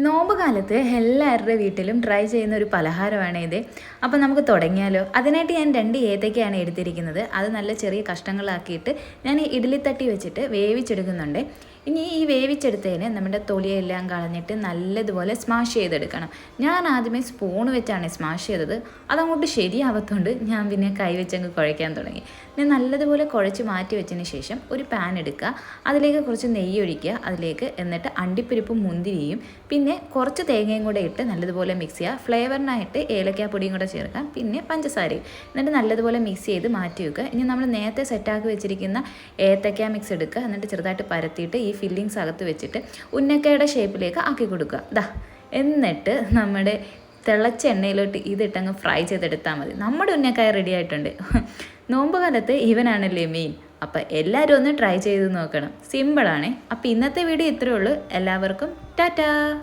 നോമ്പ് കാലത്ത് എല്ലാവരുടെ വീട്ടിലും ട്രൈ ചെയ്യുന്ന ഒരു പലഹാരമാണ് ഇത്. അപ്പോൾ നമുക്ക് തുടങ്ങിയാലോ? അതിനായിട്ട് ഞാൻ 2 ഏത്തയ്ക്കയാണ് എടുത്തിരിക്കുന്നത്. അത് നല്ല ചെറിയ കഷ്ണങ്ങളാക്കിയിട്ട് ഞാൻ ഇഡ്ഡലിത്തട്ടി വെച്ചിട്ട് വേവിച്ചെടുക്കുന്നുണ്ട്. ഇനി ഈ വേവിച്ചെടുത്തതിന് നമ്മുടെ തൊലിയെല്ലാം കളഞ്ഞിട്ട് നല്ലതുപോലെ സ്മാഷ് ചെയ്തെടുക്കണം. ഞാൻ ആദ്യമേ സ്പൂൺ വെച്ചാണ് സ്മാഷ് ചെയ്തത്. അതങ്ങോട്ട് ശരിയാവത്തോണ്ട് ഞാൻ പിന്നെ കൈ വെച്ചങ്ങ് കുഴയ്ക്കാൻ തുടങ്ങി. ഞാൻ നല്ലതുപോലെ കുഴച്ച് മാറ്റി വെച്ചതിന് ശേഷം ഒരു പാൻ എടുക്കുക, അതിലേക്ക് കുറച്ച് നെയ്യ് ഒഴിക്കുക, അതിലേക്ക് എന്നിട്ട് അണ്ടിപ്പരിപ്പും മുന്തിരിയും പിന്നെ കുറച്ച് തേങ്ങയും കൂടെ ഇട്ട് നല്ലതുപോലെ മിക്സ് ചെയ്യുക. ഫ്ലേവറിനായിട്ട് ഏലക്കാപ്പൊടിയും കൂടെ ചേർക്കാം, പിന്നെ പഞ്ചസാരയും. എന്നിട്ട് നല്ലതുപോലെ മിക്സ് ചെയ്ത് മാറ്റി വെക്കുക. ഇനി നമ്മൾ നേരത്തെ സെറ്റാക്കി വെച്ചിരിക്കുന്ന ഏത്തക്ക മിക്സ് എടുക്കുക, എന്നിട്ട് ചെറുതായിട്ട് പരത്തിയിട്ട് ഈ ഫില്ലിങ്സ് അകത്ത് വെച്ചിട്ട് ഉന്നക്കയുടെ ഷേപ്പിലേക്ക് ആക്കി കൊടുക്കുക. എന്നിട്ട് നമ്മുടെ തിളച്ച എണ്ണയിലോട്ട് ഇതിട്ടങ്ങ് ഫ്രൈ ചെയ്തെടുത്താൽ മതി. നമ്മുടെ ഉന്നക്കായ റെഡി ആയിട്ടുണ്ട്. നോമ്പ് കാലത്ത് ഇവനാണല്ലേ മെയിൻ. അപ്പം എല്ലാവരും ഒന്ന് ട്രൈ ചെയ്ത് നോക്കണം. സിമ്പിളാണേ. അപ്പോൾ ഇന്നത്തെ വീഡിയോ ഇത്രയേ ഉള്ളൂ. എല്ലാവർക്കും ടാറ്റാ.